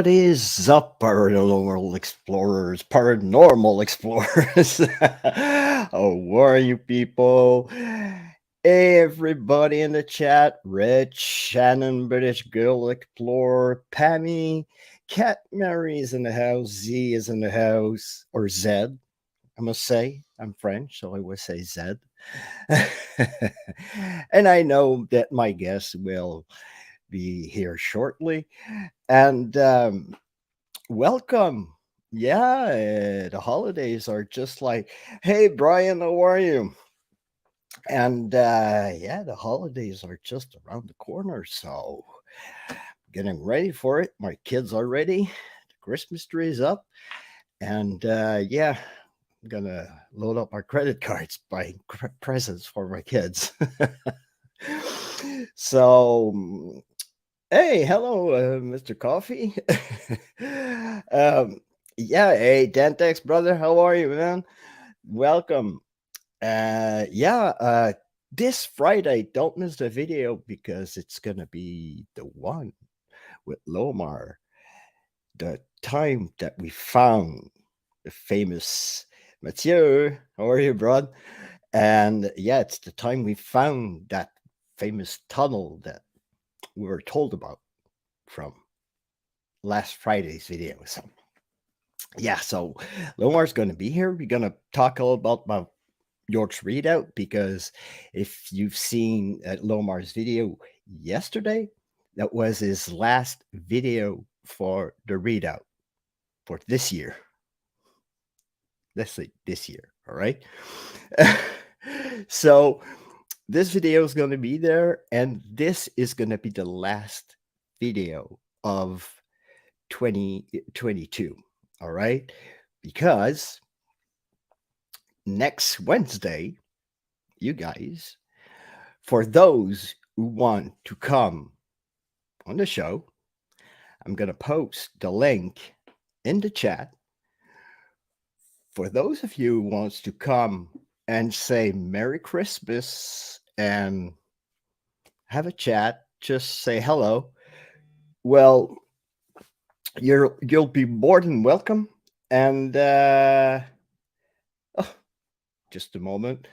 What is up, paranormal explorers? Paranormal explorers. How are you people? Everybody in the chat, Red, Shannon, British Girl Explorer, Pammy, Cat Mary is in the house, Z is in the house, or Zed, I must say. I'm French, so I would say Zed. And I know that my guest will be here shortly. And welcome. Yeah, the holidays are just like, hey, Brian, how are you? And yeah, the holidays are just around the corner. So getting ready for it. My kids are ready. The Christmas tree is up. And yeah, I'm going to load up my credit cards, buying presents for my kids. So hey, hello, Mr. Coffee. um, yeah, hey, Dentex brother, how are you, man? Welcome. Yeah, this Friday, don't miss the video because it's gonna be the one with Lomar, the time that we found the famous Mathieu. How are you, bro? And yeah, it's the time we found that famous tunnel that we were told about from last Friday's video. So yeah, so Lomar's going to be here. We're going to talk a little about my York's Redoubt because if you've seen Lomar's video yesterday, that was his last video for the readout for this year. Let's say this year, all right? So this video is going to be there, and this is going to be the last video of 2022. All right. Because next Wednesday, you guys, for those who want to come on the show, I'm going to post the link in the chat. For those of you who wants to come and say Merry Christmas and have a chat, just say hello. Well, you'll be more than welcome. And oh, just a moment.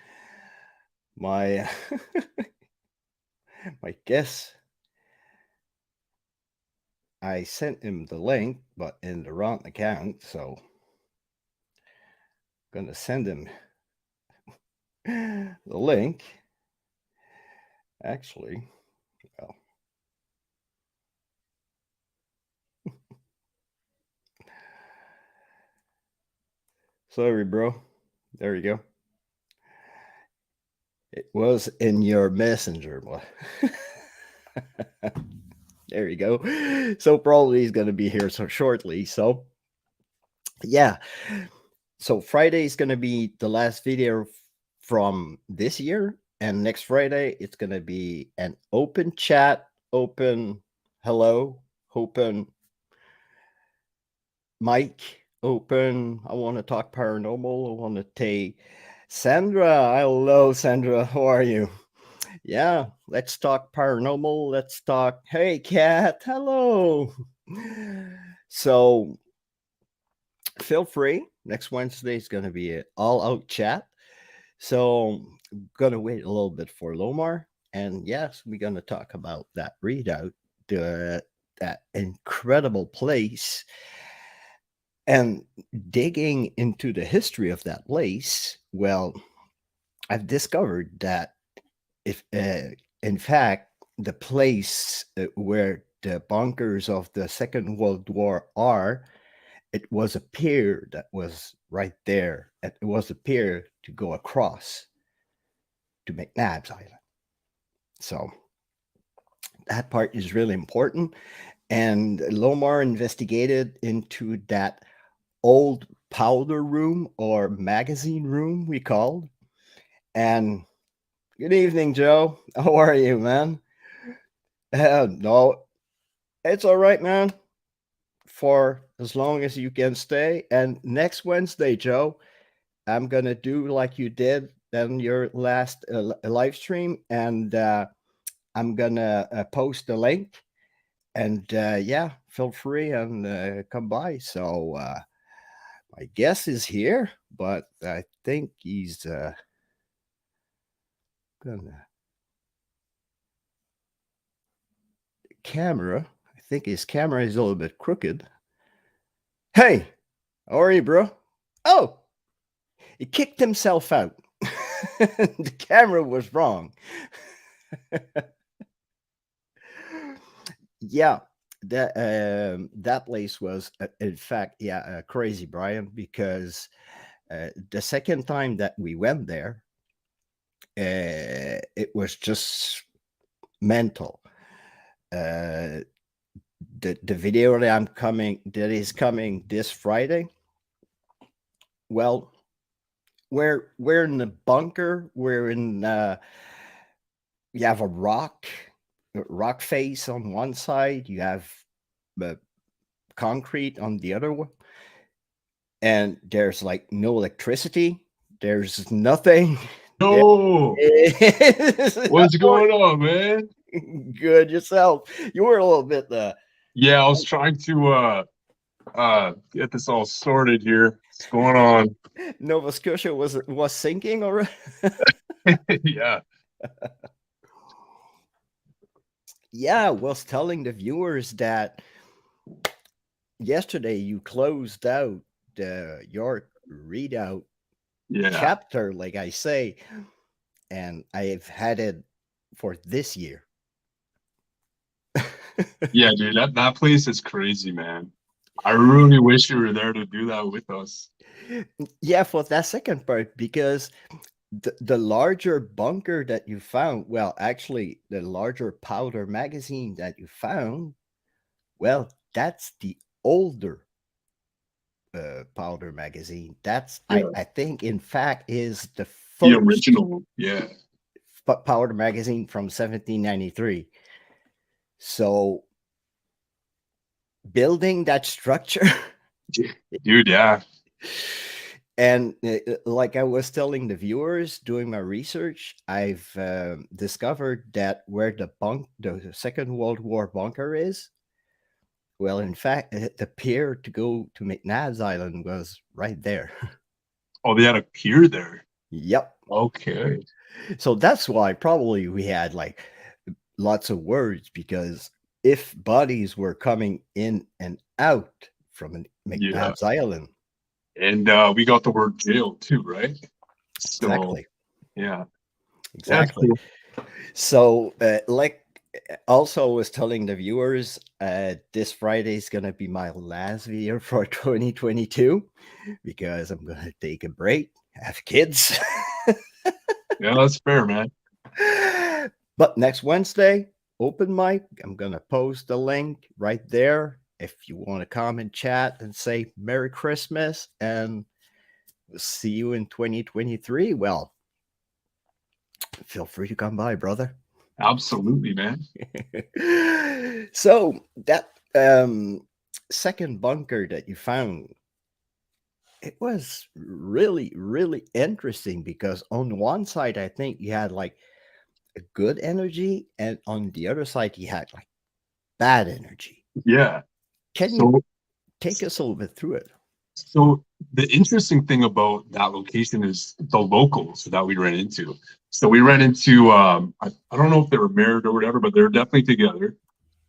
My my guess, I sent him the link, but in the wrong account, so I'm gonna send him the link. Actually, well, sorry, bro. There you go. It was in your messenger. There you go. So probably he's gonna be here so shortly. So yeah. So Friday is gonna be the last video from this year, and next Friday it's gonna be an open chat, open hello, open mic, open. I want to talk paranormal. I want to take Sandra. Hello, Sandra. How are you? Yeah, let's talk paranormal. Let's talk. Hey, cat. Hello. So feel free. Next Wednesday is going to be an all out chat. So I'm going to wait a little bit for Lomar. And yes, we're going to talk about that readout, that incredible place, and digging into the history of that place. Well, I've discovered that if, in fact, the place where the bunkers of the Second World War are, it was a pier that was right there. It was a pier to go across to McNabb's Island. So that part is really important. And Lomar investigated into that old powder room or magazine room, we called. And good evening, Joe. How are you, man? No, it's all right, man. For as long as you can stay. And next Wednesday, Joe, I'm gonna do like you did on your last live stream, and I'm gonna post the link, And yeah, feel free and come by. So my guest is here, but I think he's gonna camera. I think his camera is a little bit crooked. Hey, how are you, bro? Oh, he kicked himself out. The camera was wrong. Yeah, that place was, in fact, yeah, crazy, Brian, because the second time that we went there, it was just mental. Uh, the video that is coming this Friday. Well, we're in the bunker. We're in. You have a rock face on one side. You have the concrete on the other one, and there's like no electricity. There's nothing. There Yo, is. what's going on, man? Good yourself. You were a little bit Yeah, I was trying to get this all sorted here. What's going on? Nova Scotia was sinking already. Yeah, Yeah, I was telling the viewers that yesterday you closed out the York Redoubt yeah, chapter, like I say, and I've had it for this year. yeah, dude. That place is crazy, man. I really wish you were there to do that with us. Yeah, for that second part, because the larger bunker that you found, well, actually, the larger powder magazine that you found, well, that's the older powder magazine. That's Yeah, I think in fact is the the first original. Yeah, powder magazine from 1793. So building that structure, dude. Yeah, and like I was telling the viewers doing my research, I've discovered that where the Second World War bunker is, well, in fact, the pier to go to McNabb's Island was right there. oh, they had a pier there. Yep. Okay. So that's why probably we had like lots of words, because if bodies were coming in and out from Yeah, McNabb's Island, and we got the word jail too, right? So exactly, yeah, that's exactly. cool. So, like, also was telling the viewers, this Friday is gonna be my last video for 2022 because I'm gonna take a break, have kids. Yeah, that's fair, man. But next Wednesday, open mic. I'm gonna post the link right there. If you want to come and chat and say Merry Christmas and we'll see you in 2023, well, feel free to come by, brother. Absolutely, man. So that second bunker that you found, it was really, really interesting because on one side, I think you had like a good energy, and on the other side, you had like bad energy. Yeah. Can you So, take us a little bit through it? so the interesting thing about that location is the locals that we ran into. So we ran into, I don't know if they were married or whatever, but they're definitely together.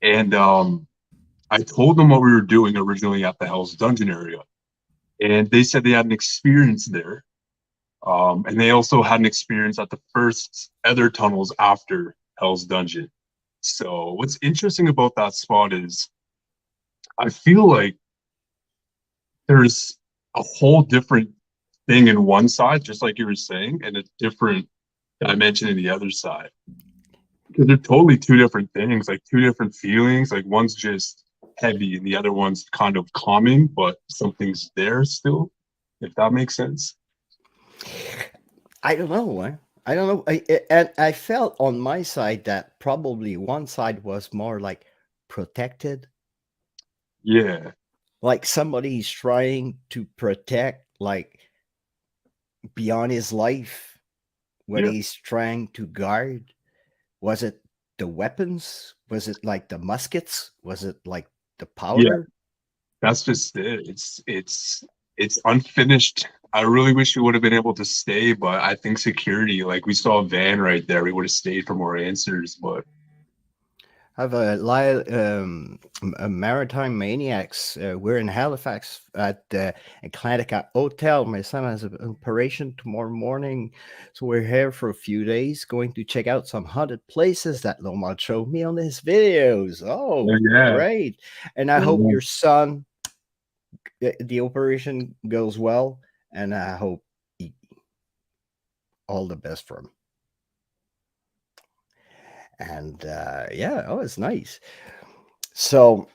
And I told them what we were doing originally at the Hell's Dungeon area, and they said they had an experience there. And they also had an experience at the first other tunnels after Hell's Dungeon. So what's interesting about that spot is I feel like there's a whole different thing in one side, just like you were saying, and a different dimension in the other side. Because they're totally two different things, like two different feelings. Like one's just heavy and the other one's kind of calming, but something's there still, if that makes sense. I don't know. I don't know. And I felt on my side that probably one side was more like protected, Yeah, like somebody's trying to protect, like beyond his life, what yeah. he's trying to guard. Was it? the weapons? Was it like the muskets? Was it like the Yeah, powder? that's just it. It's unfinished. I really wish we would have been able to stay, but I think security, like we saw a van right there, we would have stayed for more answers. But Have a maritime maniacs. We're in Halifax at the Atlantic Hotel. My son has an operation tomorrow morning, so we're here for a few days, going to check out some haunted places that Lomar showed me on his videos. Oh, yeah, great! And I hope yeah, your son, the operation goes well, and I hope all the best for him. And yeah, oh, it's nice. So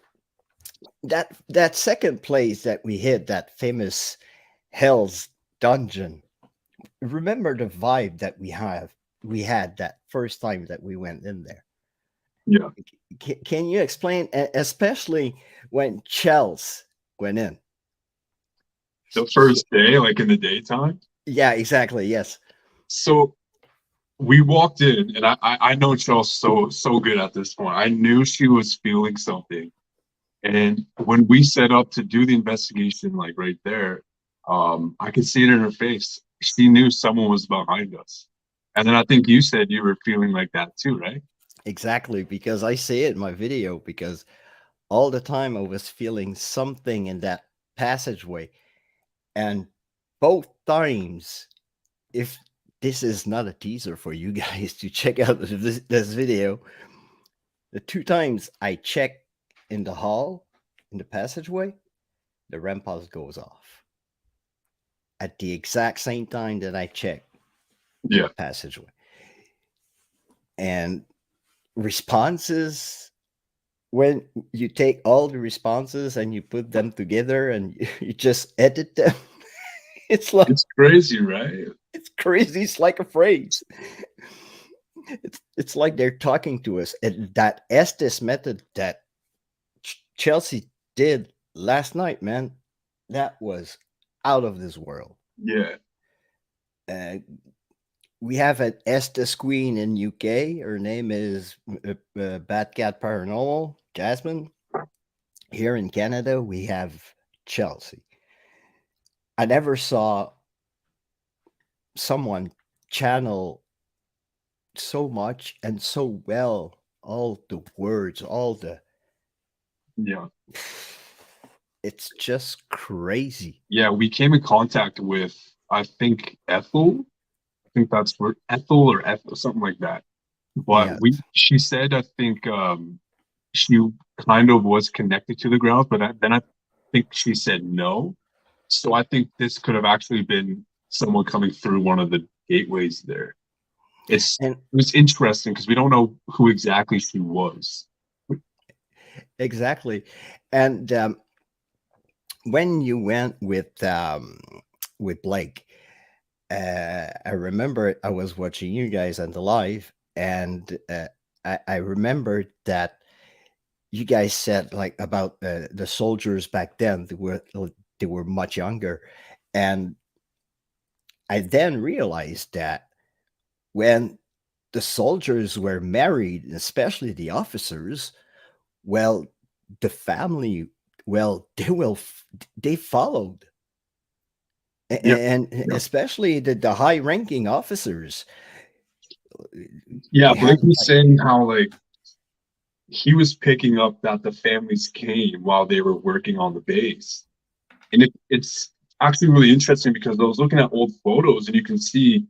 that second place that we hit, that famous Hell's Dungeon. Remember the vibe that we had that first time that we went in there. yeah. Can you explain, especially when Chels went in? The first day, like in the daytime. Yeah, exactly. Yes, So we walked in, and I know Chelsea so good at this point. I knew she was feeling something. And when we set up to do the investigation, like right there, I could see it in her face. She knew someone was behind us. And then I think you said you were feeling like that too, right? exactly. Because I see it in my video. Because all the time I was feeling something in that passageway, and both times, if this is not a teaser for you guys to check out this video, the two times I check in the hall, in the passageway, the REM pulse goes off at the exact same time that I check in Yeah. the passageway. And responses, when you take all the responses and you put them together and you just edit them, it's like, It's crazy, right? it's crazy. It's like a phrase. It's like they're talking to us. And that Estes method that Chelsea did last night, man, that was out of this world. Yeah. Uh, we have an Estes queen in UK. Her name is Bad Cat Paranormal, Jasmine. Here in Canada, we have Chelsea. I never saw someone channel so much and so well all the words, all the. Yeah. It's just crazy. Yeah. We came in contact with, I think, Ethel. I think that's where Ethel or Ethel, something like that. But Yeah, she said, I think she kind of was connected to the ground, but then I think she said no. So I think this could have actually been someone coming through one of the gateways there. and It was interesting because we don't know who exactly she was. exactly. And when you went with Blake, I remember I was watching you guys on the live, and I remember that you guys said like about the soldiers back then. They were much younger, and I then realized that when the soldiers were married, especially the officers, well, the family, well, they followed, Yeah, and yeah, especially the high ranking officers. yeah. We had Blake was like, saying how like he was picking up that the families came while they were working on the base, and it's actually really interesting because I was looking at old photos and you can see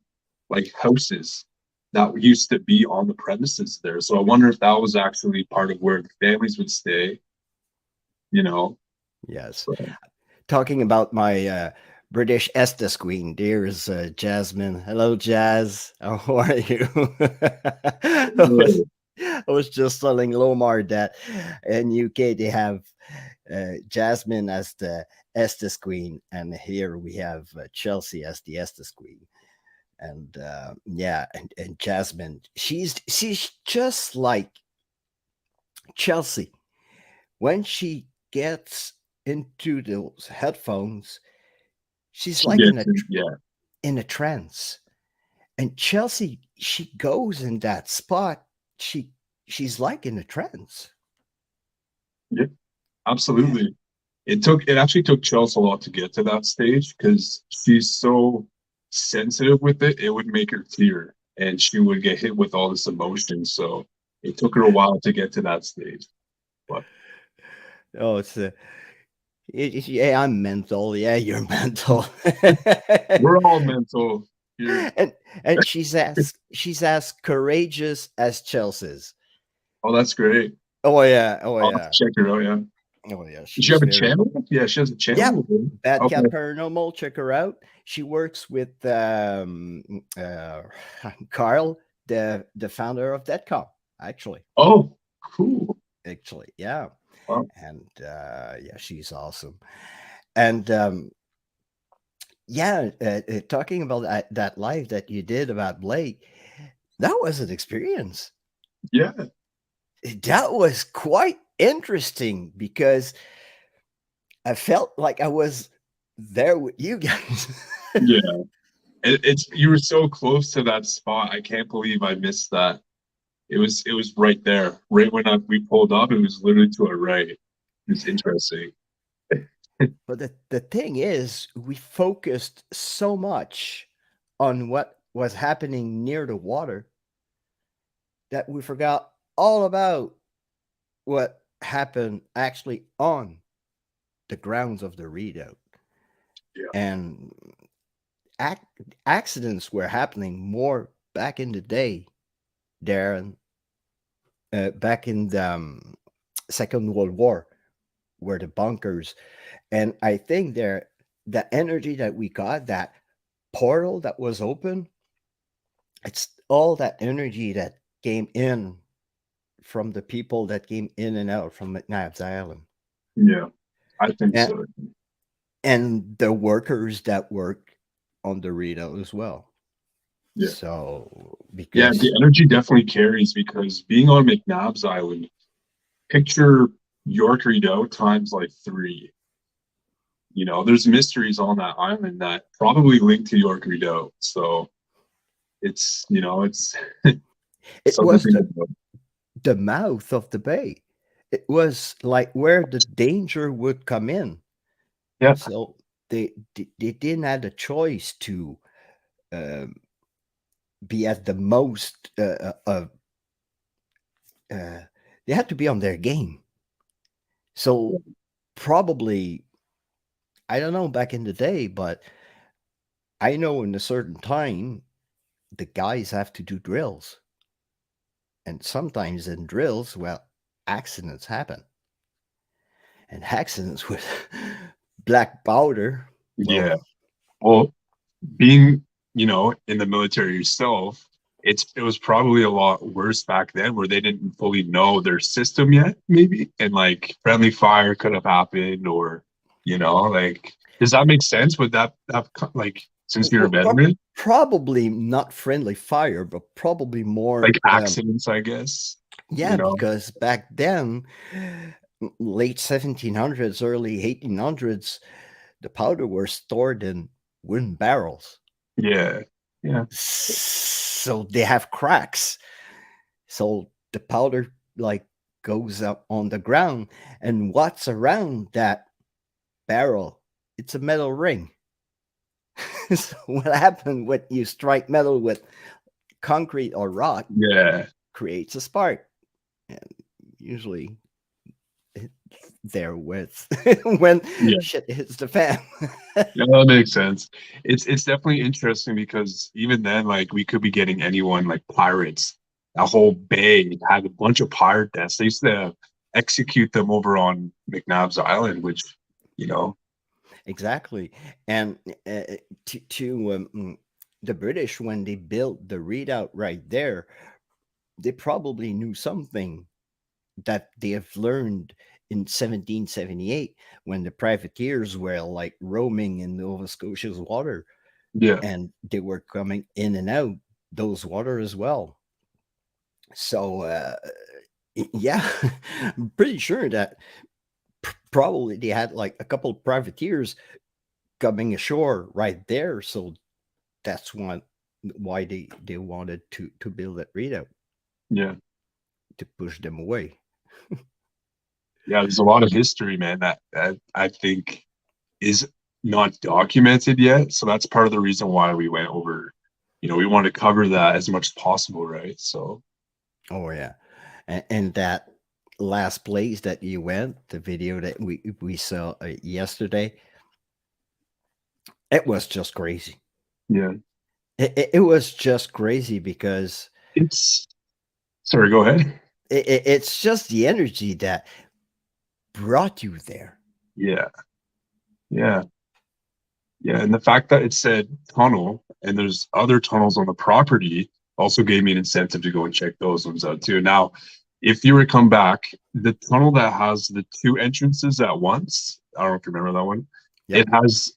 like houses that used to be on the premises there. So I wonder if that was actually part of where the families would stay, you know. yes, So, talking about my British Estes queen. There's Jasmine. Hello, Jazz. How are you? I was just telling Lomar that in UK they have Jasmine as the Estes queen, and here we have Chelsea as the Estes queen. And yeah, and Jasmine, she's just like Chelsea when she gets into those headphones. She's she like gets it, yeah, in a trance. And Chelsea, she goes in that spot. She she's like in a trance. Yeah, absolutely. It actually took Chelsea a lot to get to that stage because she's so sensitive with it. It would make her tear, and she would get hit with all this emotion. So it took her a while to get to that stage. But Oh, yeah, I'm mental. Yeah, you're mental. we're all mental here. and and she's as courageous as Chelsea's. Oh, that's great. Oh yeah, oh I'll have to yeah, check her out. Yeah. oh yeah. Does she She's have a very. channel? Yeah, she has a Yep. channel. Bad Okay. Cat Paranormal. Check her out. She works with Carl, the founder of Deadcom. Actually, Oh, cool. yeah, Wow. and yeah, she's awesome. And yeah, talking about that live that you did about Blake, that was an experience. Yeah. That was quite interesting because I felt like I was there with you guys. Yeah. It's you were so close to that spot. I can't believe I missed that. It was right there. Right when we pulled up, it was literally to our right. It's interesting. But the thing is, we focused so much on what was happening near the water that we forgot all about what happened actually on the grounds of the redoubt. Yeah. And ac- accidents were happening more back in the day, Darren, back in the Second World War, where the bunkers. And I think there, the energy that we got, that portal that was open, it's all that energy that came in from the people that came in and out from McNabb's Island. Yeah. I think And, so. and the workers that work on the Rito as well. Yeah. So, Yeah, because the energy definitely carries because being on McNabb's Island, picture York Redoubt times like three. There's mysteries on that island that probably link to York Redoubt. So it's it something to was think about. the mouth of the bay. It was like where the danger would come in. Yeah. So they didn't have a choice to um, be at the most. They had to be on their game. So probably, I don't know back in the day, but I know in a certain time the guys have to do drills, and sometimes in drills, well, accidents happen, and accidents with black powder. Well, Yeah. Well, being, in the military yourself, it was probably a lot worse back then where they didn't fully know their system yet, maybe. And like friendly fire could have happened or, like does that make sense? Would that have like since you're a well, veteran? probably not friendly fire, but probably more. Like accidents, I guess. Yeah, because back then, late 1700s, early 1800s, the powder were stored in wooden barrels. Yeah. Yeah. So they have cracks. So the powder like goes up on the ground, and what's around that barrel? It's a metal ring. So what happened when you strike metal with concrete or rock Yeah. creates a spark, and usually there with when Yeah. shit hits the fan. Yeah, that makes sense. It's definitely interesting because even then, like we could be getting anyone like pirates. That whole bay had a bunch of pirate deaths. They used to execute them over on McNabb's Island, which, you know, Exactly. And to the British, when they built the redoubt right there, they probably knew something that they have learned in 1778 when the privateers were like roaming in Nova Scotia's water, yeah, and they were coming in and out those water as well. So yeah, I'm pretty sure that probably they had like a couple of privateers coming ashore right there. So that's why they wanted to build that redoubt. yeah. to push them away. Yeah, there's a lot of history, man, that I think is not documented yet. So that's part of the reason why we went over, we want to cover that as much as possible, right? So Oh yeah, and that last place that you went, the video that we saw yesterday, it was just crazy. yeah, It was just crazy because it's sorry, go ahead. it's just the energy that brought you there. Yeah, yeah, yeah. And the fact that it said tunnel and there's other tunnels on the property also gave me an incentive to go and check those ones out too. Now, if you were to come back, the tunnel that has the two entrances at once, I don't know if you remember that one, it Yep. has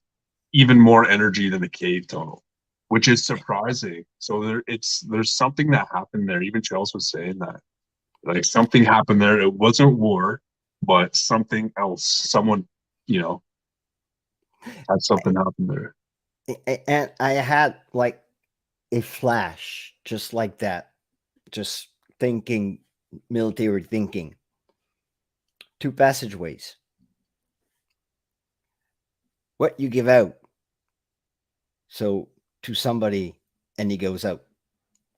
even more energy than the cave tunnel, which is surprising. So there's something that happened there. Even Charles was saying that. Like something happened there. It wasn't war, but something else. Someone, you know, had something happen there. And I had like a flash just like that, just thinking, military thinking. Two passageways. What you give out. So to somebody, and he goes out,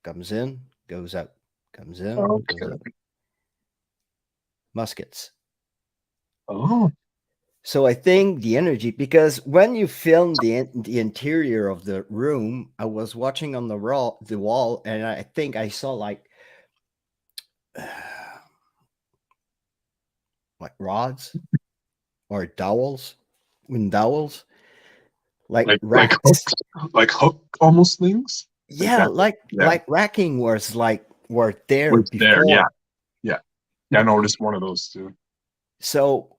comes in, goes out, comes in, goes out. Okay. Muskets. Oh, So I think the energy, because when you film the interior of the room, I was watching on the wall, and I think I saw like rods or dowels, wind dowels, like like racks. hooks, like hook almost things, like Yeah, that. Yeah, like racking was like were there was there. Yeah, before. yeah, yeah. I noticed one of those too. So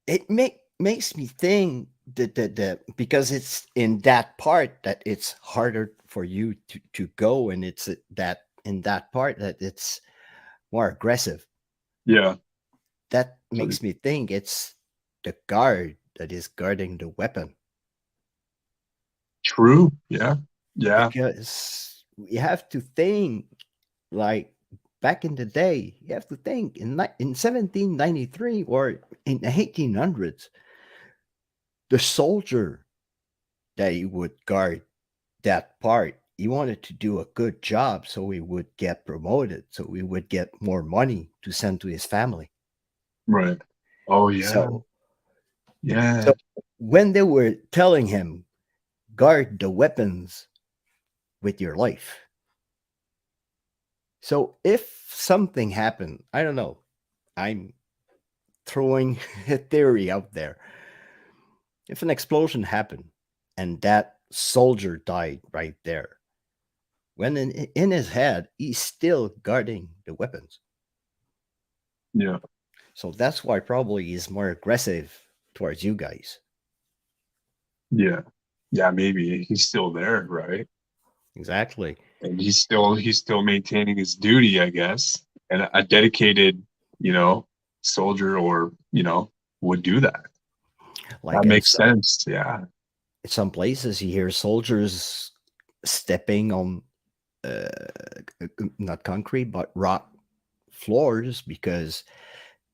it makes me think that because it's in that part that it's harder for you to go, and it's that in that part that it's more aggressive. Yeah. That So makes me think it's the guard that is guarding the weapon, true. Yeah. Yeah. because you have to think like back in the day. You have to think in 1793 or in the 1800s, the soldier that he would guard that part. He wanted to do a good job so he would get promoted, so he would get more money to send to his family. Right. Oh yeah. So, Yeah. so when they were telling him, guard the weapons with your life. So if something happened, I don't know, I'm throwing a theory out there. If an explosion happened and that soldier died right there, when in his head, he's still guarding the weapons. Yeah. So that's why probably he's more aggressive towards you guys. Yeah. Yeah. Maybe he's still there, right? Exactly. And he's still maintaining his duty, I guess. And a dedicated, you know, soldier or would do that. That Like makes sense. Yeah. in some places, you hear soldiers stepping on not concrete but rock floors because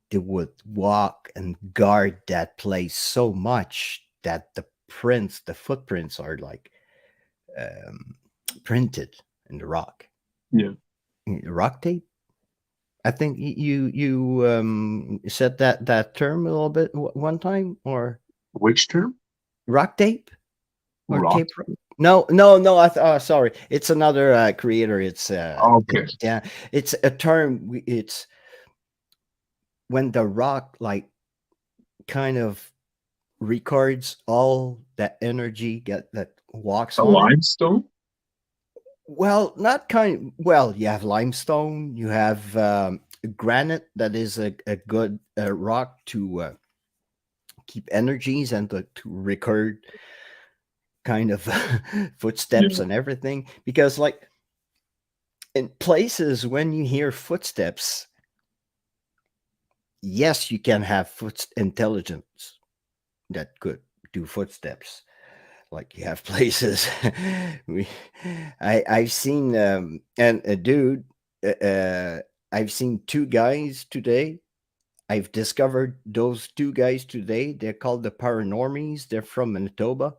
they would walk and guard that place so much that the footprints are like um, printed in the rock. Yeah. Rock tape. I think you said that term a little bit one time, or Which term? rock tape or Rock. tape. No. Sorry, it's another creator. Okay. Yeah, it's a term. It's when the rock like kind of records all that energy that walks A on it. limestone? Well, not kind. Well, you have limestone. You have granite. That is a good rock to keep energies and to record kind of footsteps Yeah. and everything. Because like in places when you hear footsteps, yes, you can have foot intelligence that could do footsteps. Like you have places we I've seen and a dude I've seen two guys today. I've discovered those two guys today. They're called the Paranormies. They're from Manitoba,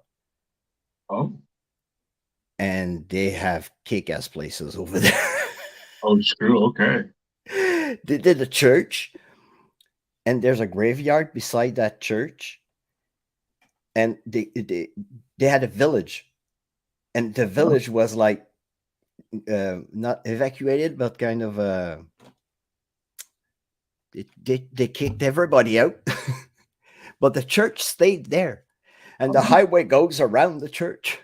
Oh, and they have kick-ass places over there. oh, screw. Okay. They did a church, and there's a graveyard beside that church, and they had a village, and the Oh, village was like not evacuated, but kind of they kicked everybody out, but the church stayed there, and the oh, highway goes around the church,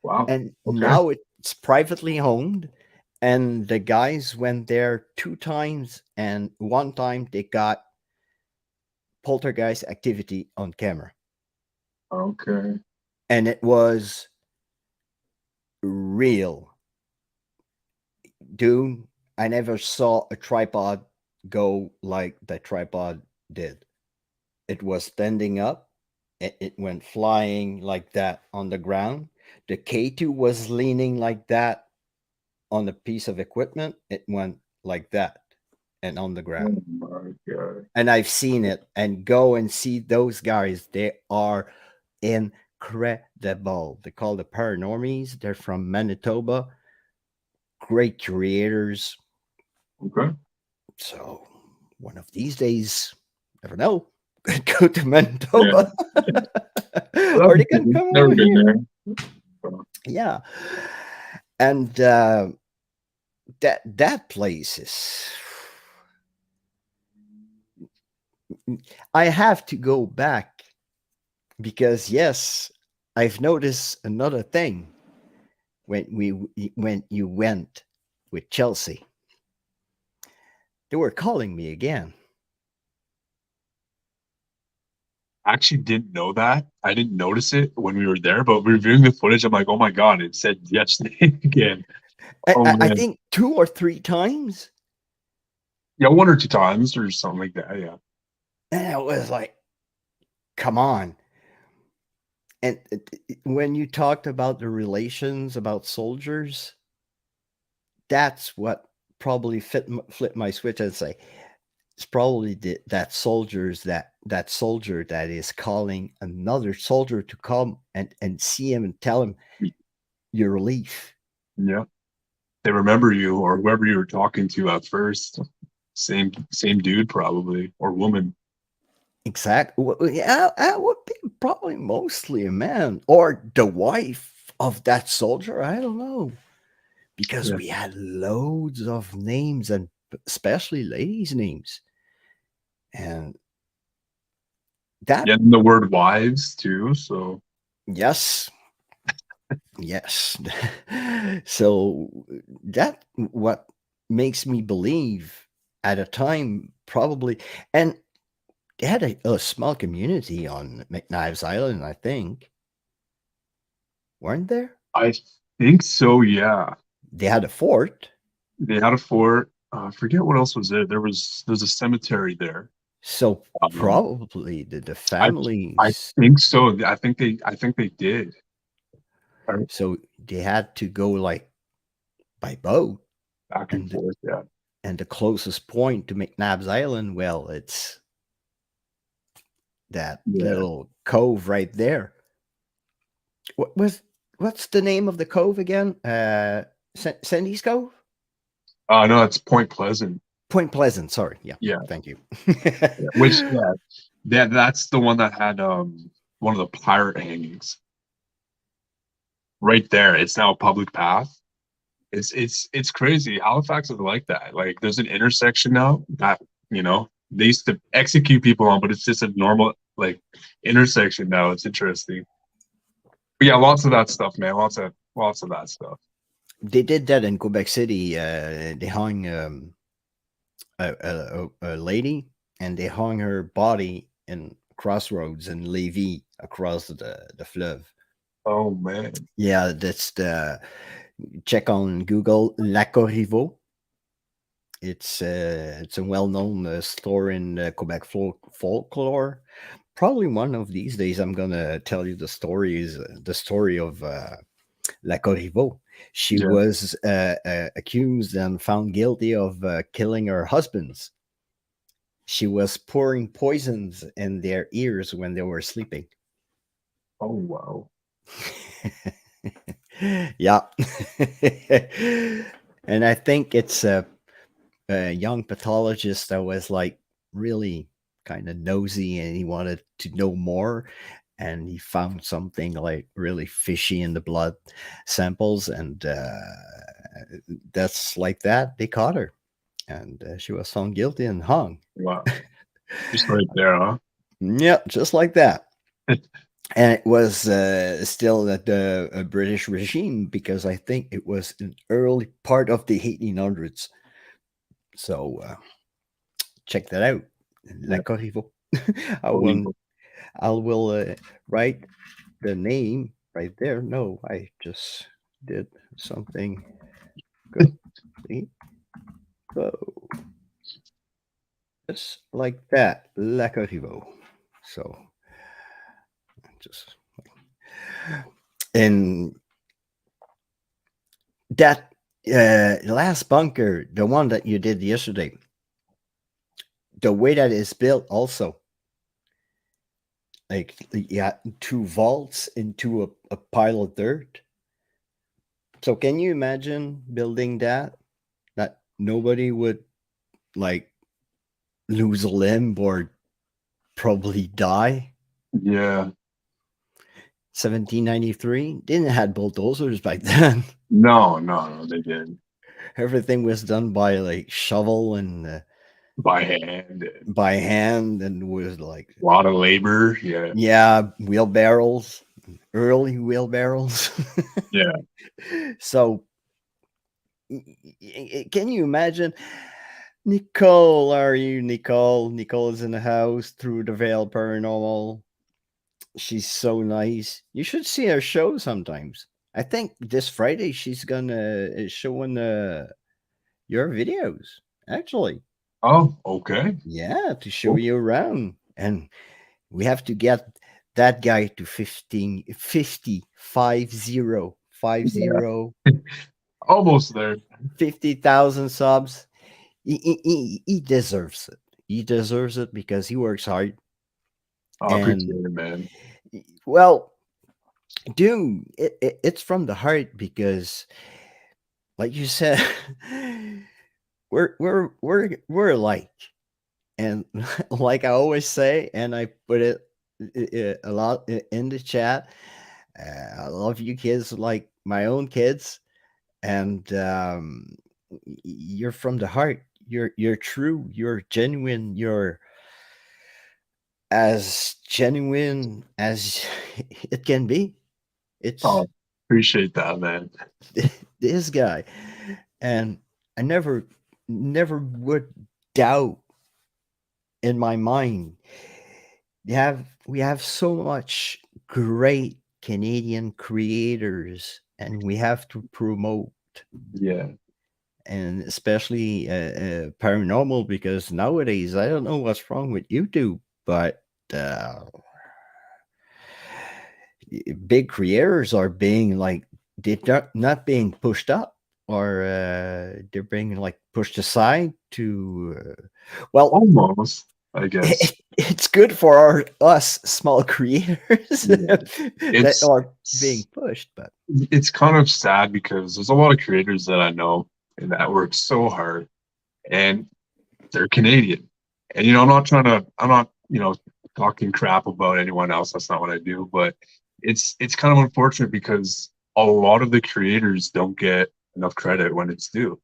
wow. and Okay. now it's privately owned. And the guys went there two times, and one time they got poltergeist activity on camera, Okay. and it was real. Dude, I never saw a tripod go like the tripod did. It was standing up, it went flying like that on the ground. The K2 was leaning like that on a piece of equipment. It went like that and on the ground. Oh my God. And I've seen it, and go and see those guys. They are incredible. They call the Paranormies. They're from Manitoba. Great creators. Okay. So one of these days, never know, go to Yeah. Manitoba, Well, or they can come never over been here. there. So, Yeah, and that place is. I have to go back because yes, I've noticed another thing when you went with Chelsea. They were calling me again. I actually didn't know that. I didn't notice it when we were there, but reviewing the footage, I'm like, oh my God, it said Jet's name again. Oh I man. think two or three times, Yeah, one or two times or something like that. Yeah. and I was like, "Come on!" And when you talked about the relations about soldiers, that's what probably flip my switch and say it's probably that soldier that is calling another soldier to come and see him and tell him your relief. Yeah. They remember you or whoever you were talking to at first. Same dude probably or woman. Exactly. Yeah, that would be probably mostly a man or the wife of that soldier. I don't know, because Yeah. we had loads of names, and especially ladies' names. And that, Yeah, and the word wives too. So yes, yes. So that what makes me believe at a time probably, and they had a small community on McKnives Island, I think, weren't there? I think so, yeah. They had a fort. They had a fort. I forget what else was there. There's a cemetery there. So Um, probably the I I families, think so. I think they did. so they had to go like by boat, Back and and forth. Yeah. the closest point to McNabb's Island, well, it's that Yeah. little cove right there. What was what's the name of the cove again? Sandy's Cove, No, it's Point Pleasant. Point Pleasant. Sorry, yeah, Yeah. thank you. Yeah. Which that's the one that had one of the pirate hangings right there. It's now a public path. It's crazy. Halifax is like that. Like there's an intersection now that they used to execute people on, but it's just a normal like intersection now. It's interesting. But yeah, lots of that stuff, man. Lots of that stuff. They did that in Quebec City. They hung a lady, and they hung her body in crossroads in Lévis across the fleuve. Oh man. Yeah, that's the check on Google Lac Riveau. It's a well-known store in Quebec folklore. Probably one of these days, I'm gonna tell you the story of Lac Riveau. She Yeah. was accused and found guilty of killing her husbands. She was pouring poisons in their ears when they were sleeping. Oh wow. Yeah. And I think it's a young pathologist that was like really kind of nosy and he wanted to know more. And he found something like really fishy in the blood samples. And that's like that. They caught her and she was found guilty and hung. Wow. Just right there, huh? Yeah, just like that. And it was still at the British regime because I think it was an early part of the 1800s. So check that out. Yeah. L'Accorivo. I will, Unbelievable. I will write the name right there. No, I just did something. Complete. Oh, just like that. L'Accorivo. So just and that last bunker, the one that you did yesterday, the way that it's built also, like yeah, two vaults into a pile of dirt. So can you imagine building that nobody would like lose a limb or probably die? Yeah. 1793 didn't have bulldozers back then. No, no, no, they did Everything was done by like shovel and by hand. A by hand and was like lot of labor. Yeah. yeah, wheelbarrows, early wheelbarrows. Yeah. So can you imagine Nicole? Are you Nicole? Nicole is in the house through the veil paranormal. She's so nice. You should see her show sometimes. I think this Friday she's gonna showing your videos. Actually, Oh, okay. yeah, to show Cool. you around, and we have to get that guy to 15, 50, 50, Yeah. 50, Almost there. 50,000 subs. He deserves it. He deserves it because he works hard. I And appreciate it, man. well, dude, it's from the heart because, like you said, we're alike. And like I always say, and I put it a lot in the chat. I love you kids like my own kids, and you're from the heart. You're true. You're genuine. You're as genuine as it can be. It's Oh, appreciate that, man. this guy, and I never would doubt in my mind. We have so much great Canadian creators, and we have to promote, Yeah. and especially paranormal because nowadays I don't know what's wrong with YouTube, but uh, big creators are being like they're not being pushed up or they're being like pushed aside to well Almost, I guess. it's good for us small creators Yeah. that It's are being pushed, but it's kind of sad because there's a lot of creators that I know and that work so hard and they're Canadian. And I'm not, talking crap about anyone else. That's not what I do, but it's kind of unfortunate because a lot of the creators don't get enough credit when it's due.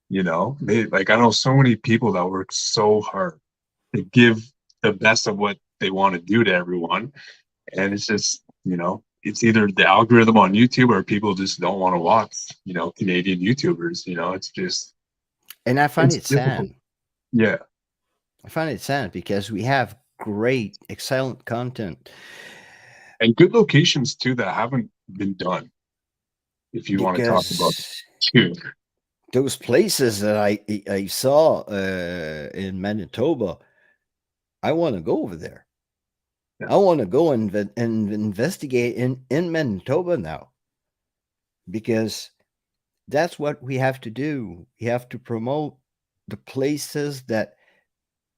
They like I know so many people that work so hard to give the best of what they want to do to everyone. And it's just, it's either the algorithm on YouTube or people just don't want to watch, Canadian YouTubers. and I find It's it difficult. sad. Yeah. I find it sad because we have great, excellent content. And good locations too that haven't been done, if you want to talk about Because too. those places that I saw in Manitoba, I want to go over there. Yeah. I want to go and investigate in Manitoba now because That's what we have to do. We have to promote the places that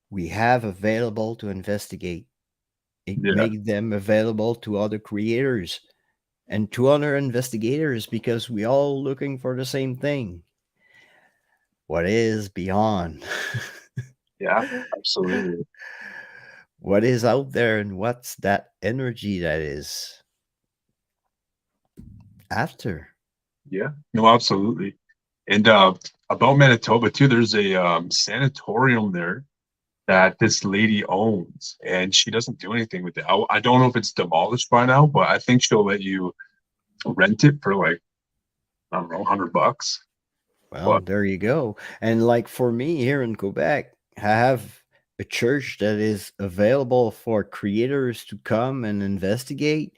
we have available to investigate, Yeah. make them available to other creators and to other investigators because we all looking for the same thing. What is beyond? Yeah. Absolutely. What is out there and what's that energy that is after? Yeah. No, absolutely. And about Manitoba too, there's a sanatorium there that this lady owns, and she doesn't do anything with it. I don't know if it's demolished by now, but I think she'll let you rent it for like, I don't know, $100. Well, But there you go. And like for me here in Quebec, I have a church that is available for creators to come and investigate.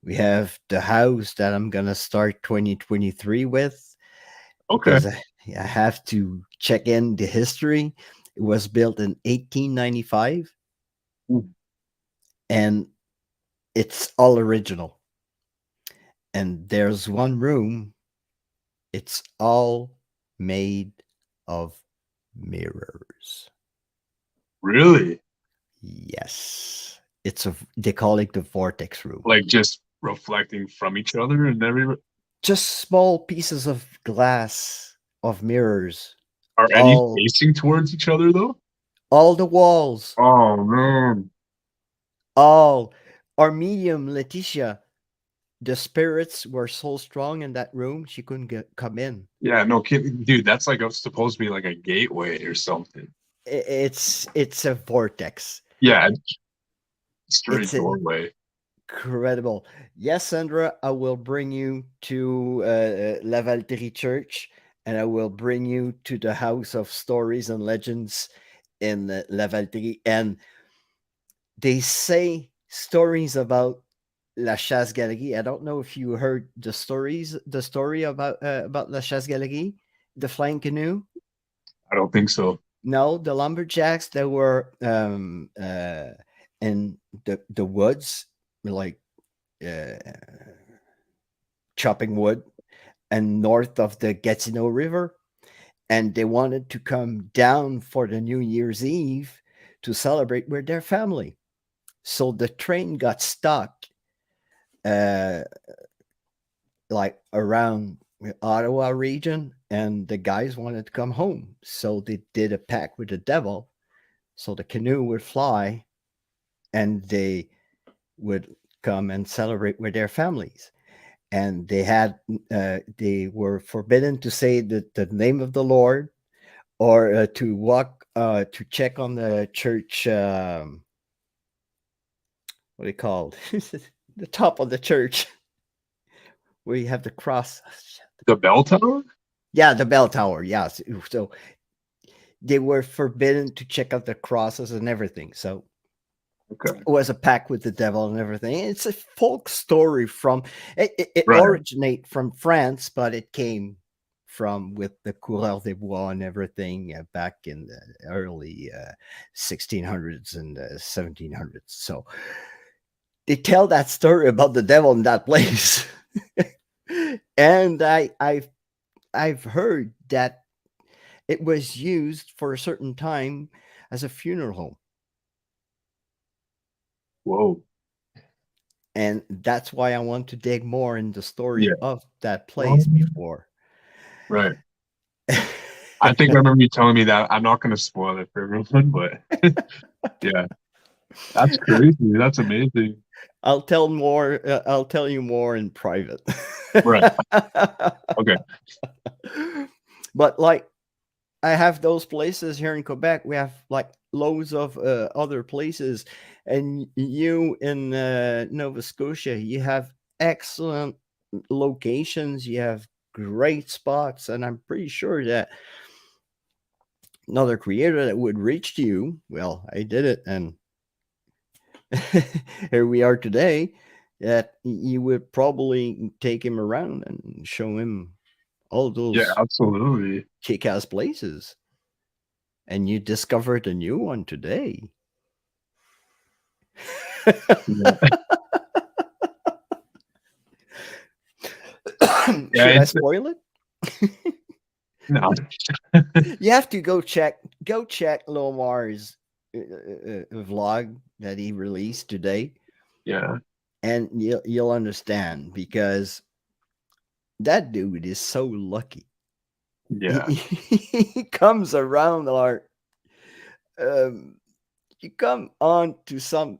We have the house that I'm going to start 2023 with okay. because I have to check in the history. It was built in 1895 Mm. and it's all original. And there's one room, it's all made of mirrors. Really? Yes. They call it the vortex room. Like just reflecting from each other and every Just small pieces of glass of mirrors, are any all facing towards each other though? all the walls, Oh man. all our medium Letitia. The spirits were so strong in that room she couldn't come in. Yeah, no kidding. Dude, that's like supposed to be like a gateway or something. It's a vortex. Yeah, straight It's doorway. incredible. Yes, Sandra, I will bring you to La Valterie Church, and I will bring you to the House of Stories and Legends in La Valterie. And they say stories about La Chasse Galerie. I don't know if you heard the story about La Chasse Galerie, the flying canoe. I don't think so. No, the lumberjacks that were in the woods, like uh, chopping wood, and north of the Gatineau River, and they wanted to come down for the New Year's Eve to celebrate with their family. So the train got stuck, uh, like around Ottawa region, and the guys wanted to come home. So they did a pact with the devil, so the canoe would fly, and they would come and celebrate with their families. And they were forbidden to say the name of the Lord or to walk to check on the church. What do you call it? The top of the church where you have the cross. The bell tower? Yeah, the bell tower. Yes. So they were forbidden to check out the crosses and everything. So Okay. it was a pact with the devil and everything. It's a folk story from it Right. originate from France, but it came from with the Coureurs des Bois and everything back in the early 1600s and 1700s. So they tell that story about the devil in that place, and I've heard that it was used for a certain time as a funeral home. Whoa. And that's why I want to dig more in the story Yeah. of that place Um, before. Right. I think I remember you telling me that. I'm not going to spoil it for everyone, but yeah, that's crazy. That's amazing. I'll tell you more in private. Right. Okay. But like I have those places here in Quebec. We have like loads of other places, and you in Nova Scotia, you have excellent locations. You have great spots, and I'm pretty sure that another creator that would reach to you. Well, I did it, and here we are today. That you would probably take him around and show him all Yeah, those absolutely. kick-ass places, and you discovered a new one today. Yeah. Yeah, Should I it's spoil it? No. You have to go check Lomar's vlog that he released today, Yeah. and you'll understand because that dude is so lucky. Yeah. He comes around our um, you come on to some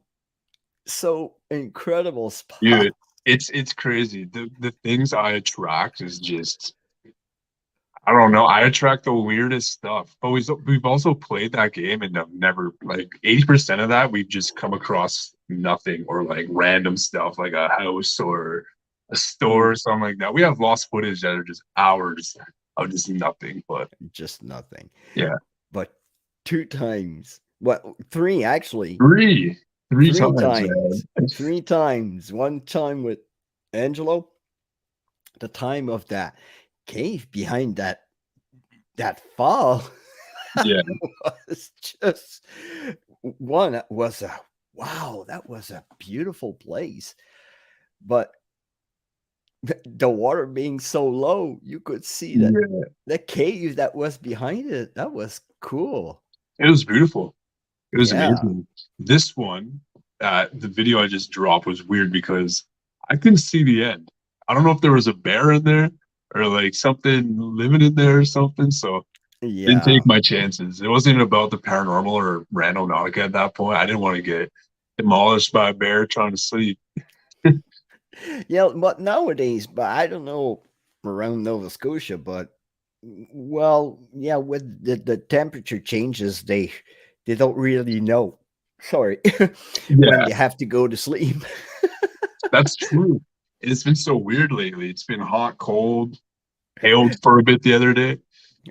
so incredible spot. Dude, it's crazy. The things I attract is just I don't know. I attract the weirdest stuff. But we've also played that game and have never like 80% of that we've just come across nothing or like random stuff like a house or a store or something like that. We have lost footage that are just hours of just nothing. But Just nothing. yeah. But two times, well, three actually, Three. Three three times, times, man. three times. One time with Angelo, the time of that cave behind that fall Yeah. was just one was a wow, that was a beautiful place. But the water being so low, you could see that Yeah. the cave that was behind it. That was cool. It was beautiful. It was Yeah. amazing. This one, the video I just dropped was weird because I couldn't see the end. I don't know if there was a bear in there or like something living in there or something. So didn't Yeah. take my chances. It wasn't about the paranormal or randonautica at that point. I didn't want to get demolished by a bear trying to sleep. Yeah, but nowadays, but I don't know around Nova Scotia, but well, yeah, with the temperature changes, they don't really know. Sorry, when Yeah, they have to go to sleep. that's true. It's been so weird lately. It's been hot, cold, hailed for a bit the other day.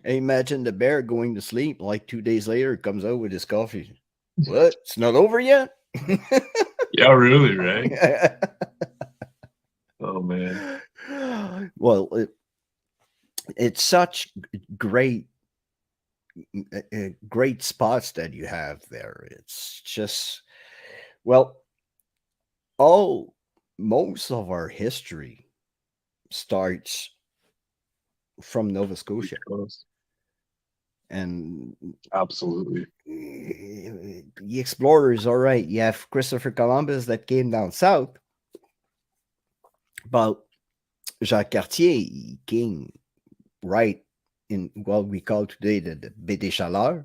Imagine the bear going to sleep. Like 2 days later, comes out with his coffee. What? It's not over yet. Yeah, really, right? Oh man. Well, it's such great great spots that you have there. It's just well, all most of our history starts from Nova Scotia, Close. and Absolutely. the explorers. All right, you have Christopher Columbus that came down south, but Jacques Cartier he came right in what we call today the Baie des Chaleurs,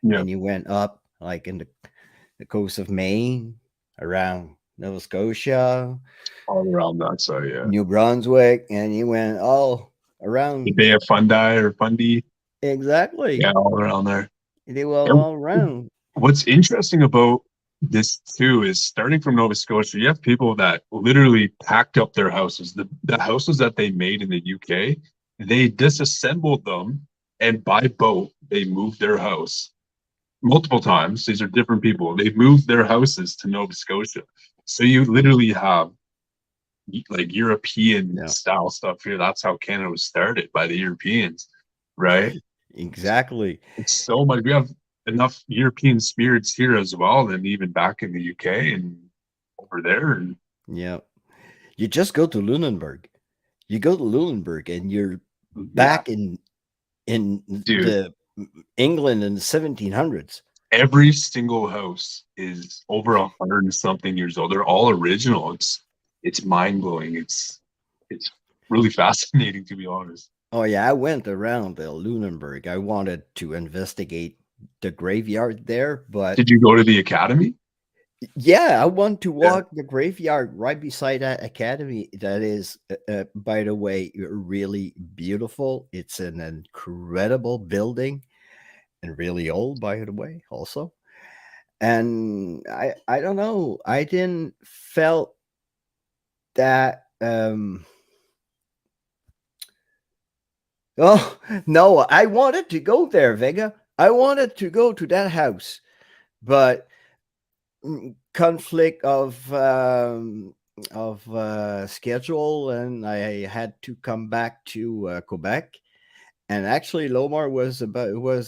Yeah, and he went up like in the coast of Maine, around Nova Scotia, all around that side, yeah. New Brunswick, and he went all The around. Bay of Fundy or Fundy, yeah, Exactly. all around there. They were And all around. what's interesting about this too is starting from Nova Scotia, you have people that literally packed up their houses. The houses that they made in the UK, they disassembled them and by boat they moved their house multiple times. These are different people. They moved their houses to Nova Scotia. So you literally have like European Yeah, style stuff here. That's how Canada was started by the Europeans, right? exactly. It's so much. We have enough European spirits here as well than even back in the UK and over there. And Yeah. You just go to Lunenburg. You go to Lunenburg and you're yeah, back in dude, the England in the 1700s. every single house is over 100 and something years old. They're all original. It's mind blowing. It's really fascinating to be honest. Oh yeah, I went around the Lunenburg. I wanted to investigate the graveyard there, but Did you go to the academy? yeah, I want to Yeah. walk the graveyard right beside that academy. That is, by the way, really beautiful. It's an incredible building and really old, by the way, also. And I don't know. I didn't felt that. Oh no, I wanted to go there, Vega. I wanted to go to that house, but conflict of schedule, and I had to come back to Quebec. And actually, Lomar was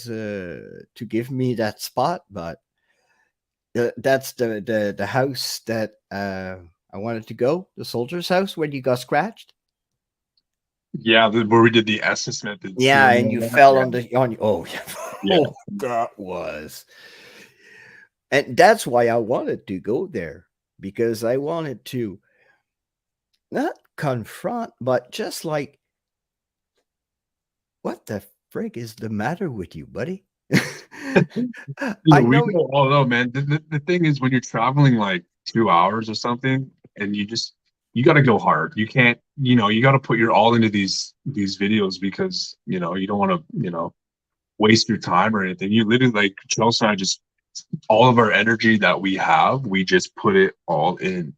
to give me that spot, but that's the house that I wanted to go, the soldier's house where you got scratched. Yeah, where we did the SS method too. Yeah, and you fell Yeah, on oh yeah. yeah, Oh, that was. And that's why I wanted to go there, because I wanted to not confront, but just like, what the frig is the matter with you, buddy? I We know. go all out, man. The thing is, when you're traveling like 2 hours or something, and you got to go hard. You can't, you got to put your all into these videos because you don't want to waste your time or anything. You literally, like Chelsea and I, just all of our energy that we have, we just put it all in.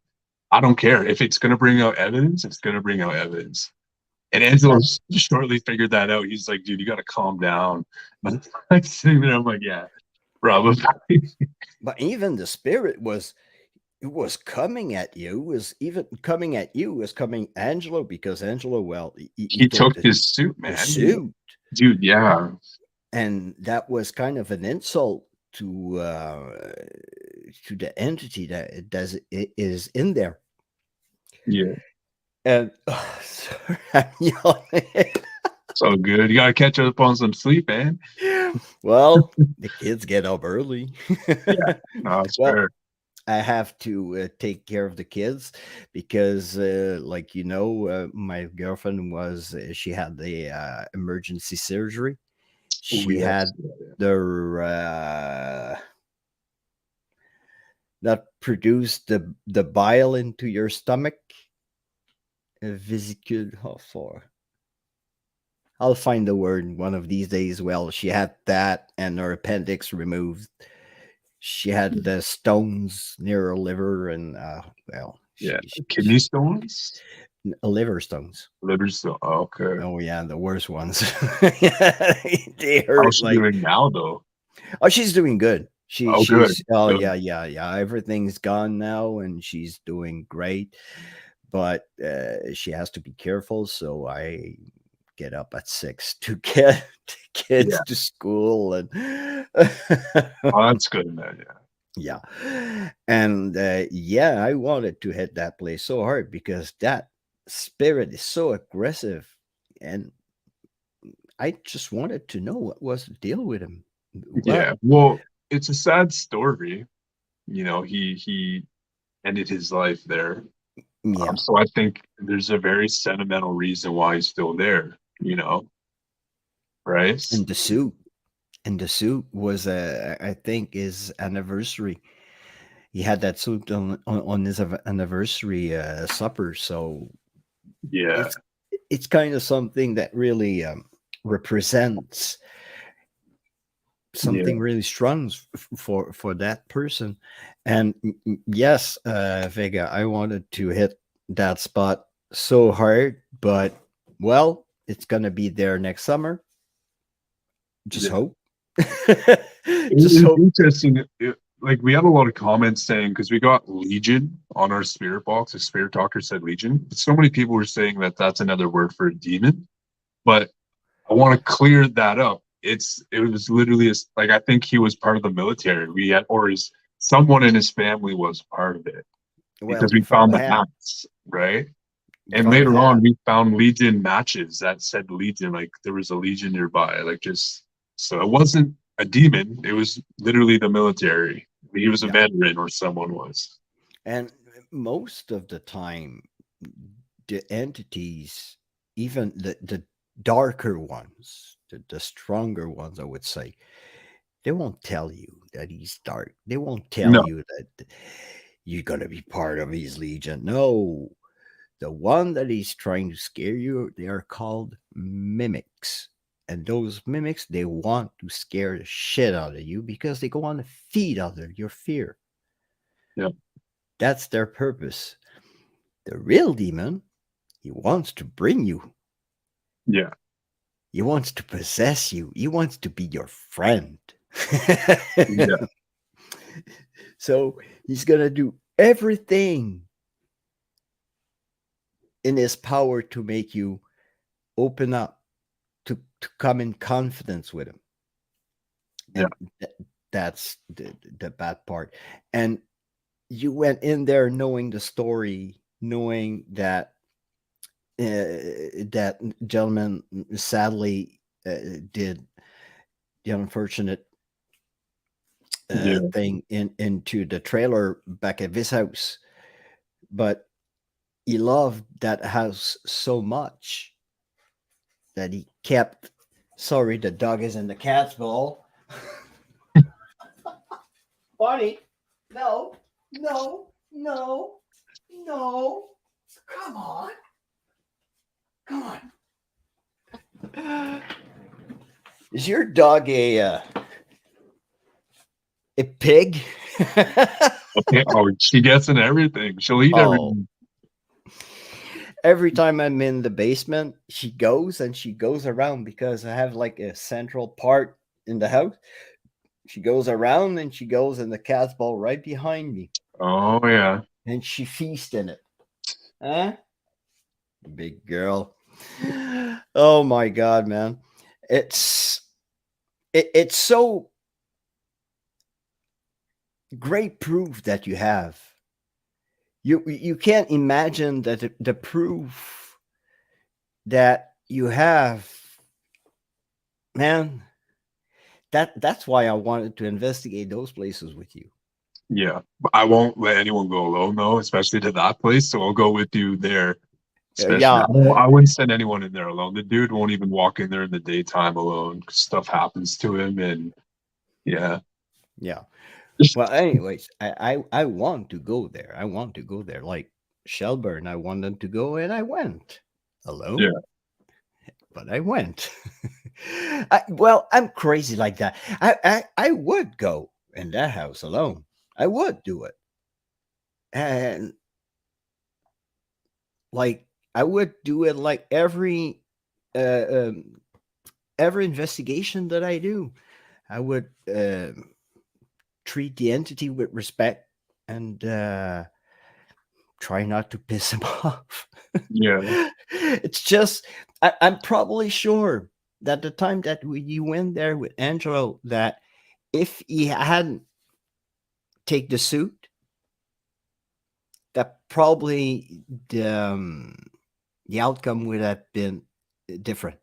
I don't care if it's going to bring out evidence. It's going to bring out evidence. And Angelo shortly figured that out. He's like, dude, you got to calm down. But I'm sitting there, I'm like, yeah, probably. But even the spirit was, it was coming at you, was even coming at you, was coming Angelo, because Angelo, well, he He took took his suit, the man. suit, Dude, yeah. and that was kind of an insult to the entity that it is in there. Yeah. And sorry, I'm yawning. So good. You gotta catch up on some sleep, man. Well, the kids get up early. Yeah. No, it's Well, fair. I have to take care of the kids because, like my girlfriend was she had the emergency surgery. Oh, She yes. had the that produced the bile into your stomach. Vesicule. How far? I'll find the word one of these days. Well, she had that and her appendix removed. She had the stones near her liver, and well, Yeah. she Kidney stones? liver stones. Liver stone. Oh, okay. Oh yeah, the worst ones. They How's hurt she like. doing now, though? Oh, she's doing good. Oh, good. She's oh Good. yeah, yeah, yeah. Everything's gone now, and she's doing great. But she has to be careful. So I get up at 6 to get the kids Yeah. to school, and Oh, that's good, man. Yeah. yeah, and yeah, I wanted to hit that place so hard because that spirit is so aggressive, and I just wanted to know what was the deal with him. What? Yeah. Well, it's a sad story. He ended his life there. Yeah, So I think there's a very sentimental reason why he's still there, right? and the suit. And the suit was, I think, his anniversary. He had that suit on his anniversary supper. So Yeah. it's kind of something that really represents Yeah. something really strong for that person. And yes, Vega, I wanted to hit that spot so hard, but well, it's gonna be there next summer. Just Yeah. hope. Just It's hope. interesting. Like we had a lot of comments saying because we got Legion on our spirit box. A spirit talker said Legion. But so many people were saying that that's another word for a demon. But I want to clear that up. It was literally like I think he was part of the military. We had or his someone in his family was part of it Well, because we we found found a the hat. hats, right? We And found a later on, hat. we found Legion matches that said Legion, like there was a Legion nearby, like just so it wasn't a demon. It was literally the military. He was a Yeah. veteran, or someone was. And most of the time, the entities, even the darker ones, the stronger ones, I would say, they won't tell you that he's dark. They won't tell No, you that you're gonna be part of his legion. No, the one that he's trying to scare you, they are called mimics. And those mimics, they want to scare the shit out of you because they go on to feed other your fear. yeah, That's their purpose. The real demon, he wants to bring you. yeah, He wants to possess you. He wants to be your friend. yeah, So he's going to do everything in his power to make you open up, to come in confidence with him. yeah, And that's the bad part. And you went in there knowing the story, knowing that that gentleman sadly did the unfortunate Yeah. thing into the trailer back at his house, but he loved that house so much that he kept. Sorry, the dog is in the cat's bowl. Bonnie, no, no, no, no. Come on, come on. Is your dog a pig? Okay. Oh, she gets in everything. She'll eat Oh, everything. every time I'm in the basement, she goes around because I have like a central part in the house. She goes around and she goes in the cat's ball right behind me, Oh yeah. and she feasts in it. Huh? Big girl. Oh my god, man. It's it's so great proof that you have. You can't imagine that the proof that you have, man. That's why I wanted to investigate those places with you. Yeah. But I won't let anyone go alone though, especially to that place. So I'll go with you there. Especially, Yeah, I wouldn't send anyone in there alone. The dude won't even walk in there in the daytime alone. 'Cause stuff happens to him, and yeah, yeah. Well, anyways, I want to go there. I want to go there. Like Shelburne, I wanted to go, and I went yeah, alone, but I went. Well, I'm crazy like that. I would go in that house alone. I would do it, and like I would do it like uh, um, every investigation that I do. I would treat the entity with respect and try not to piss him off. yeah, It's just I'm probably sure that the time that you went there with Angelo, that if he hadn't take the suit, that probably the outcome would have been different.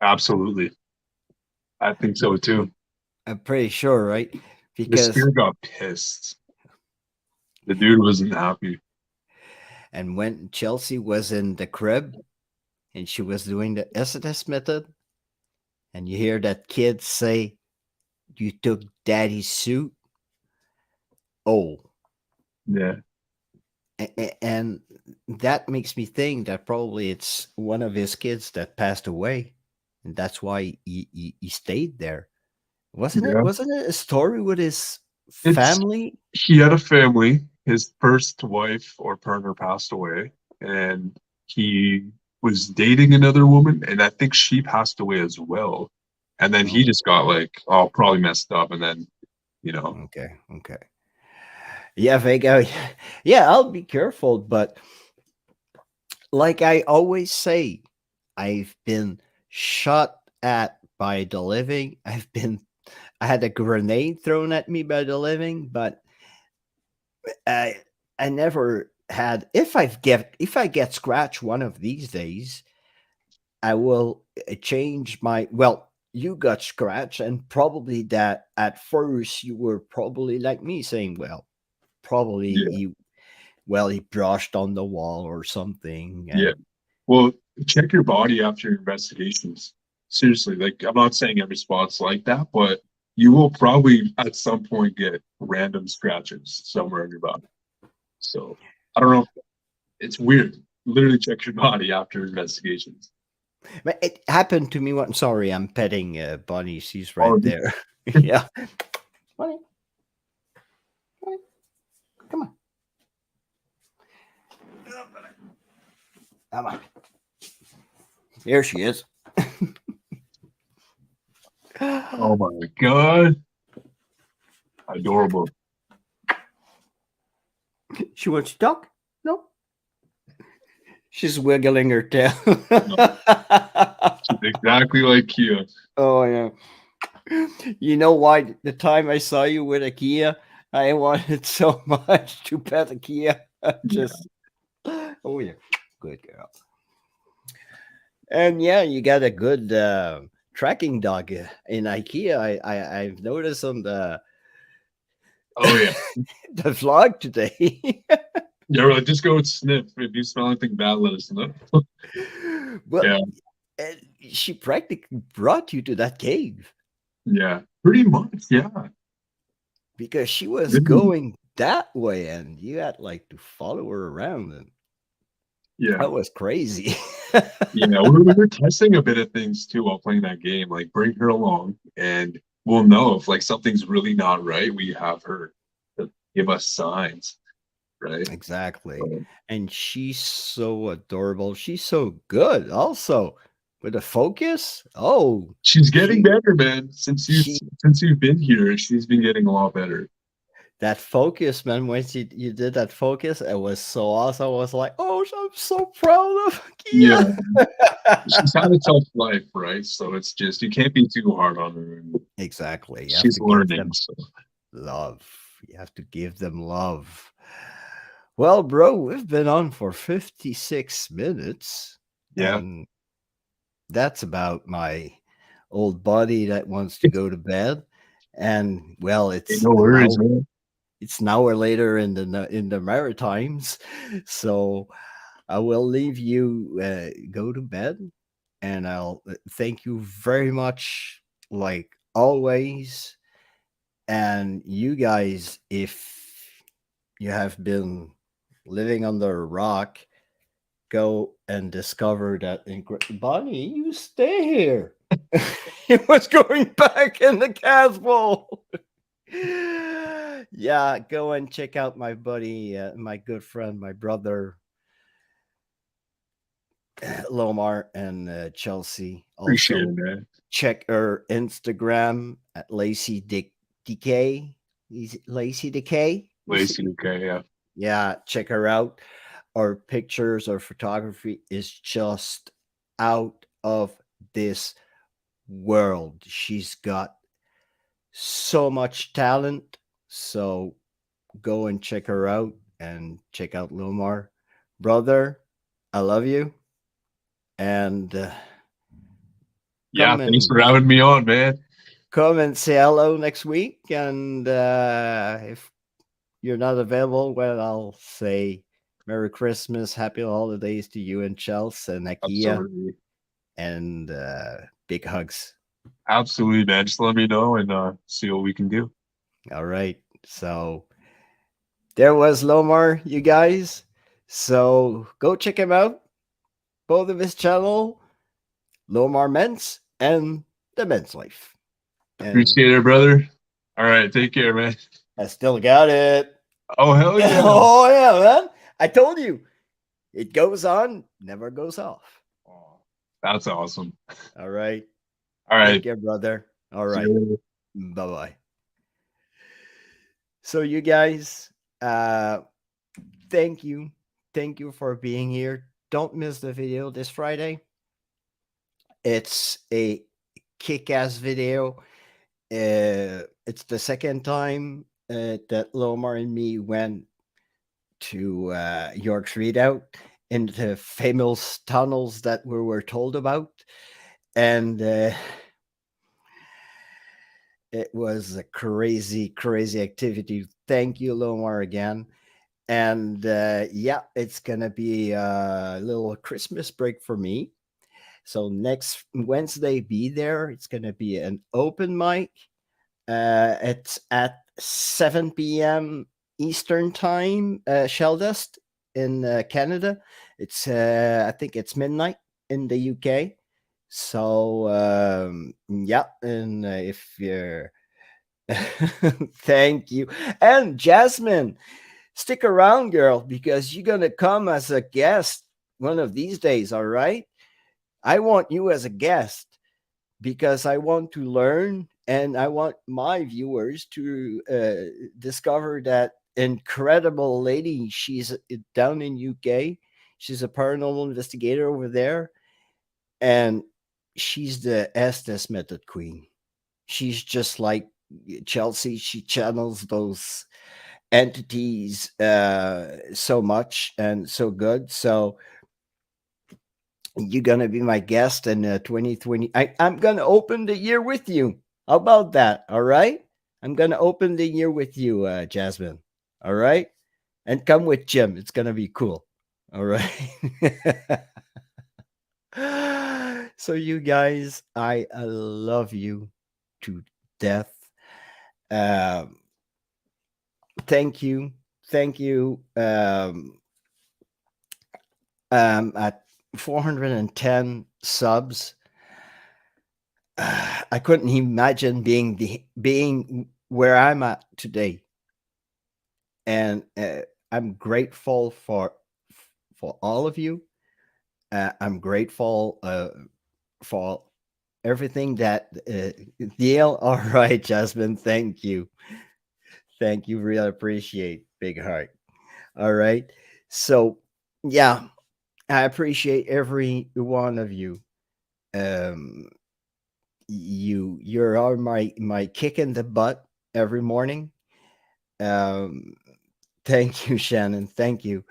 absolutely. I think so too. I'm pretty sure, right? The Because spirit got pissed. The dude wasn't happy. and when Chelsea was in the crib and she was doing the SNS method, and you hear that kid say, "You took daddy's suit." Oh, Yeah, and that makes me think that probably it's one of his kids that passed away, and that's why he stayed there. Wasn't it? yeah. Wasn't it a story with his It's family? he had a family. His first wife or partner passed away, and he was dating another woman, and I think she passed away as well. And then he Oh, just got like, oh, probably messed up, and then you know, okay, okay. Yeah, Vega. Yeah, I'll be careful, but like I always say, I've been shot at by the living. I had a grenade thrown at me by the living, but I I never had. If I get scratched one of these days, I will change my. Well, you got scratched, and probably that at first you were probably like me saying, well, probably yeah, he brushed on the wall or something, yeah. and Well, check your body after your investigations. Seriously, like I'm not saying every spot's like that, but you will probably at some point get random scratches somewhere in your body. So I don't know. It's weird. Literally check your body after investigations. but it happened to me once. Sorry, I'm petting Bunny. She's Oh, right there. Yeah, Bunny, Bunny, come on, come on. Here she is. oh my God. Adorable. She wants to talk. No, she's wiggling her tail. No, she's exactly like Kia. Oh yeah. You know why? The time I saw you with a Kia, I wanted so much to pet a Kia. Yeah. Just oh yeah, good girl. And yeah, you got a good tracking dog in IKEA. I've noticed on the Oh yeah. the vlog today. Yeah, really, just go and sniff. If you smell anything bad, let us know. Well, Yeah, she practically brought you to that cave yeah. Pretty much, yeah. because she was Really, going that way, and you had like to follow her around, and yeah. that was crazy. Yeah, we were testing a bit of things too while playing that game. Like bring her along and we'll know if like something's really not right. We have her to give us signs, right? Exactly. So And she's so adorable. She's so good also with the focus. Oh, she's getting she better, man. she Since you've been here, she's been getting a lot better. that focus, man, when you did that focus, it was so awesome. I was like, oh, I'm so proud of Yeah, Kia. she's had a tough life, right? So it's just you can't be too hard on her. And Exactly. You have she's to give learning. them So love. You have to give them love. Well, bro, we've been on for 56 minutes, yeah, and that's about my old body that wants to go to bed. And well, hey, no worries, man. it's an hour later in the Maritimes, so I will leave you go to bed, and I'll thank you very much, like always. And you guys, if you have been living under a rock, go and discover that Bonnie, you stay here. He was going back in the castle. Yeah, go and check out my buddy, my good friend, my brother, Lomar and Chelsea. Appreciate it, Also, man. check her Instagram at Decay. Lacey Decay? Lacey, okay, yeah. Yeah, check her out. Our pictures or photography is just out of this world. She's got so much talent. So go and check her out and check out Lomar. Brother, I love you. And Yeah, come thanks and for having me on, man. come and say hello next week. And if you're not available, well, I'll say Merry Christmas, Happy Holidays to you and Chelsea and Akia, Absolutely. and big hugs. Absolutely, man. Just let me know and see what we can do. All right. So there was Lomar, you guys. So go check him out. Both of his channel, Lomar Mendz and the Mendz Life. And Appreciate it, brother. All right, take care, man. I still got it. Oh, hell yeah. Oh yeah, man. I told you. It goes on, never goes off. Oh, that's awesome. All right. All Take right. care, brother. All See right. you later. Bye bye. So, you guys, uh, thank you. Thank you for being here. Don't miss the video this Friday. It's a kick ass video. It's the second time that Lomar and me went to York's Redoubt in the famous tunnels that we were told about. And it was a crazy, crazy activity. Thank you, Lomar, again. And yeah, it's going to be a little Christmas break for me. So next Wednesday, be there. It's going to be an open mic. It's at 7 p.m. Eastern Time, Sheldust in Canada. It's, I think it's midnight in the UK. So, yeah. And if you're, thank you. And Jasmine, stick around, girl, because you're going to come as a guest one of these days. All right. I want you as a guest because I want to learn and I want my viewers to discover that incredible lady. She's down in UK. She's a paranormal investigator over there, and she's the Estes method queen. She's just like Chelsea. She channels those entities so much and so good. So You're gonna be my guest in 2020. I'm gonna open the year with you. How about that? All right. I'm gonna open the year with you, Jasmine. All right, and come with Jim. It's gonna be cool. All right. So you guys, I love you to death. Um, thank you, thank you. At 410 subs, I couldn't imagine being where I'm at today, and I'm grateful for all of you. I'm grateful for everything that Neil. All right, Jasmine. Thank you. Really appreciate big heart. All right. So yeah, I appreciate every one of you. Um, you're all my kick in the butt every morning. Um, thank you, Shannon. Thank you.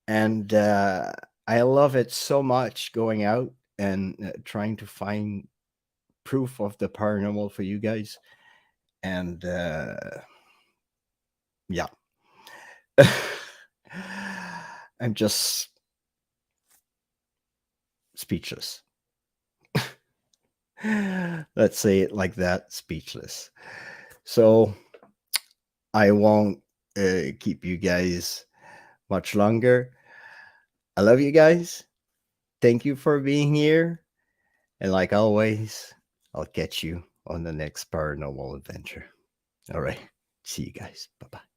And I love it so much going out and trying to find proof of the paranormal for you guys. And yeah, I'm just speechless. Let's say it like that, speechless. So I won't keep you guys much longer. I love you guys. Thank you for being here. And like always, I'll catch you on the next paranormal adventure. All right. See you guys. Bye bye.